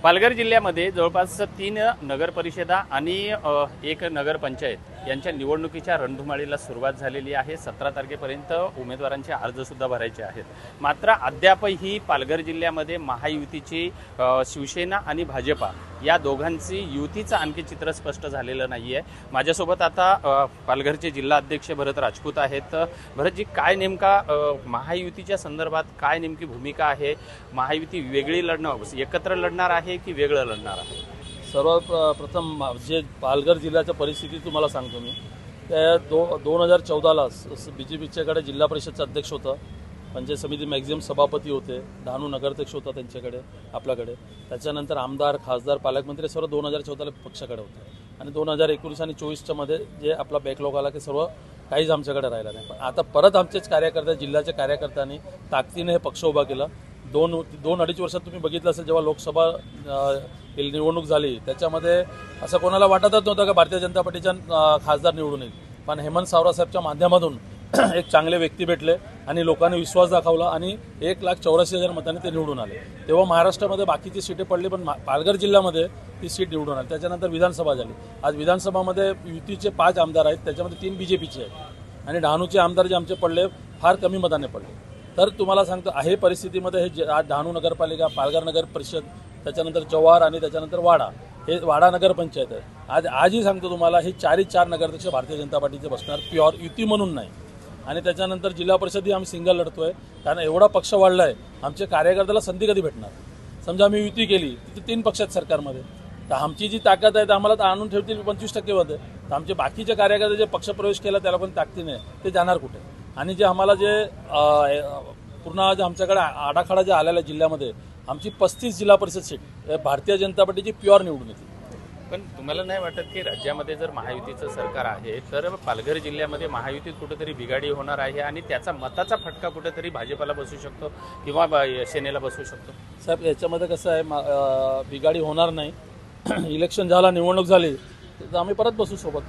पालघर जिल्ह्यामध्ये जवळपास 3 नगरपरिषदा आणि एक नगरपंचायत यांच्या निवडणुकीच्या रणधुमाळीला सुरुवात झालेली आहे। 17 तारखेपर्यंत उमेदवारांचे अर्ज सुद्धा भरायचे आहेत। मात्र अद्यापही पालघर जिल्ह्यामध्ये महायुतीची शिवसेना आणि भाजपा या दोघांची युतीचं आणखी चित्र स्पष्ट झालेलं नाहीये। माझ्यासोबत आता पालघरचे जिल्हा अध्यक्ष भरत राजपूत आहेत। भरतजी, काय नेमका महायुतीच्या संदर्भात काय नेमकी भूमिका आहे? महायुती वेगळी लढणार, एकत्र लढणार आहे की वेगळं लढणार आहे? सर्वप्रथम जे पालघर जिल्ह्याच्या परिस्थिती तुम्हाला सांगतो मी। त्या 2014ला BJPच्याकडे जिल्हा परिषदचा अध्यक्ष होता, पंचायत समिती मॅक्झिमम सभापती होते, डहाणू नगराध्यक्ष होता त्यांच्याकडे आपल्याकडे। त्याच्यानंतर आमदार, खासदार, पालकमंत्री सर्व 2014ला पक्षाकडे होते आणि 2019 आणि 24च्या मध्ये जे आपला बॅकलॉग आला की सर्व काहीच आमच्याकडे राहिला नाही। पण आता परत आमचेच कार्यकर्ते, जिल्ह्याच्या कार्यकर्त्यांनी ताकदीने हे पक्ष उभा केला। दोन अडीच वर्षात तुम्ही बघितलं असेल, जेव्हा लोकसभा निवडणूक झाली त्याच्यामध्ये असं कोणाला वाटतच नव्हतं की भारतीय जनता पार्टीच्या खासदार निवडून येईल, पण हेमंत सावरा साहेबच्या माध्यमातून एक चांगले व्यक्ती भेटले आणि लोकांनी विश्वास दाखवला आणि 1,84,000 मतांनी ते निवडून आले। तेव्हा महाराष्ट्रामध्ये बाकीची सीटे पडली, पण पालघर जिल्ह्यामध्ये ती सीट निवडून आली। त्याच्यानंतर विधानसभा झाली। आज विधानसभामध्ये युतीचे 5 आमदार आहेत, त्याच्यामध्ये 3 BJPचे आहेत आणि डहाणूचे आमदार जे आमचे पडले फार कमी मताने पडले। तर तुम्हाला सांगतो आहे परिस्थितीमध्ये हे आज डहाणू नगरपालिका, पालघर नगर परिषद, त्याच्यानंतर जव्हार आणि त्याच्यानंतर वाडा, हे वाडा नगरपंचायत आहे। आजही सांगतो तुम्हाला, हे 4 नगराध्यक्ष भारतीय जनता पार्टीचे बसणार, प्युअर युती म्हणून नाही। आणि त्याच्यानंतर जिल्हा परिषदही आम्ही सिंगल लढतोय, कारण एवढा पक्ष वाढला आहे। आमच्या कार्यकर्त्याला संधी कधी भेटणार? समजा आम्ही युती केली तिथे 3 पक्ष आहेत सरकारमध्ये, तर आमची जी ताकद आहे तर आम्हाला तर आणून ठेवतील 25% मध्ये, तर आमचे बाकीचे कार्यकर्ते जे पक्षप्रवेश केला त्याला पण ताकदीने ते जाणार कुठे? आणि जे आम्हाला जे पूर्ण जे आमच्याकडे आडाखाडा जे आलेला आहे जिल्ह्यामध्ये, आमची 35 जिल्हा परिषद सीट भारतीय जनता पार्टीची प्युअर निवडून येते। पण तुम्हाला नाही वाटत की राज्यामध्ये जर महायुतीचं सरकार आहे तर पालघर जिल्ह्यामध्ये महायुतीत कुठेतरी बिघाडी होणार आहे आणि त्याचा मताचा फटका कुठेतरी भाजपला बसू शकतो किंवा सेनेला बसू शकतो? साहेब, याच्यामध्ये कसं आहे, बिघाडी होणार नाही। इलेक्शन झाला, निवडणूक झाली तर आम्ही परत बसू सोबत।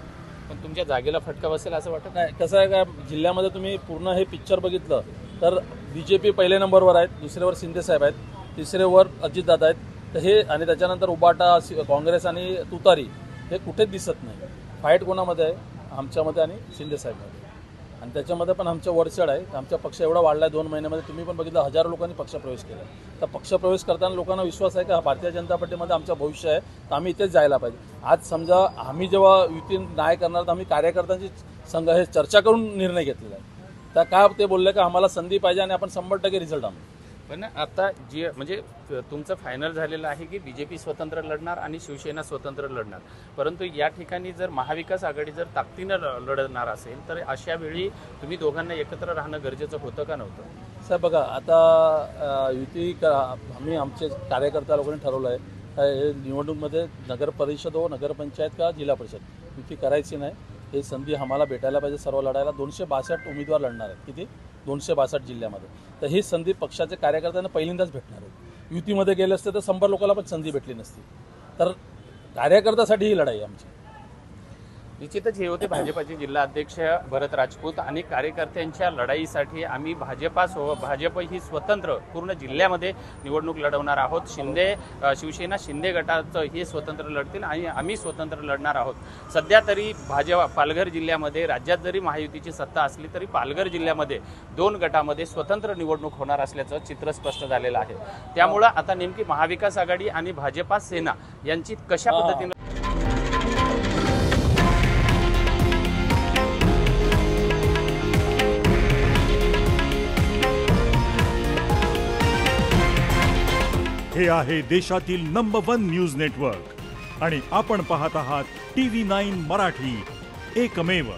पण तुमच्या जागेला फटका बसेल असं वाटत नाही? कसं आहे का, जिल्ह्यामध्ये तुम्ही पूर्ण हे पिक्चर बघितलं तर BJP पहिल्या नंबरवर आहेत, दुसऱ्यावर शिंदे साहेब आहेत, तिसऱ्यावर अजितदादा आहेत, तर हे आणि त्याच्यानंतर उबाटा, काँग्रेस आणि तुतारी हे कुठेच दिसत नाही। फाईट कोणामध्ये आहे? आमच्यामध्ये आणि शिंदे साहेबमध्ये, आणि त्याच्यामध्ये पण आमच्या वरचढ आहे। आमचा पक्ष एवढा वाढला आहे 2 महिन्यामध्ये, तुम्ही पण बघितलं हजारो लोकांनी पक्षप्रवेश केला। तर पक्षप्रवेश करताना लोकांना विश्वास आहे की हा भारतीय जनता पार्टीमध्ये आमचं भविष्य आहे, तर आम्ही इथेच जायला पाहिजे। आज समजा आम्ही जेव्हा युती नाही करणार तर आम्ही कार्यकर्त्यांची संघ हे चर्चा करून निर्णय घेतलेला आहे। तर का ते बोलले की आम्हाला संधी पाहिजे आणि आपण 100% रिझल्ट आणू। पण आता जे म्हणजे तुमचं फायनल झालेलं आहे की BJP स्वतंत्र लढणार आणि शिवसेना स्वतंत्र लढणार, परंतु या ठिकाणी जर महाविकास आघाडी जर ताकदीनं लढणार असेल तर अशा वेळी तुम्ही दोघांना एकत्र राहणं गरजेचं होतं का नव्हतं? साहेब बघा, आता युती आम्ही आमचे कार्यकर्त्या लोकांनी ठरवलं आहे हे निवडणूकमध्ये नगर परिषद हो, नगरपंचायत का जिल्हा परिषद, युती करायची नाही। हे संधी आम्हाला भेटायला पाहिजे सर्व लढायला। 262 उमेदवार लढणार आहेत, किती? 262 जिल्ह्यामध्ये। तर ही संधी पक्षाच्या कार्यकर्त्यांना पहिल्यांदाच भेटणार आहे। युतीमध्ये गेले असते तर 100 लोकांना पण संधी भेटली नसती। तर कार्यकर्त्यासाठी ही लढाई आमची। निश्चितच हे होते भाजपाचे जिल्हा अध्यक्ष भरत राजपूत आणि कार्यकर्त्यांच्या लढाईसाठी आम्ही भाजप ही स्वतंत्र पूर्ण जिल्ह्यामध्ये निवडणूक लढवणार आहोत। शिवसेना शिंदे गटाचं हे स्वतंत्र लढतील आणि आम्ही स्वतंत्र लढणार आहोत। सध्या तरी पालघर जिल्ह्यामध्ये राज्यात जरी महायुतीची सत्ता असली तरी पालघर जिल्ह्यामध्ये 2 गटामध्ये स्वतंत्र निवडणूक होणार असल्याचं चित्र स्पष्ट झालेलं आहे। त्यामुळं आता नेमकी महाविकास आघाडी आणि भाजपा सेना यांची कशा पद्धतीने हे आहे देशातील नंबर 1 न्यूज नेटवर्क आणि आपण पाहत आहात TV9 मराठी, एकमेव।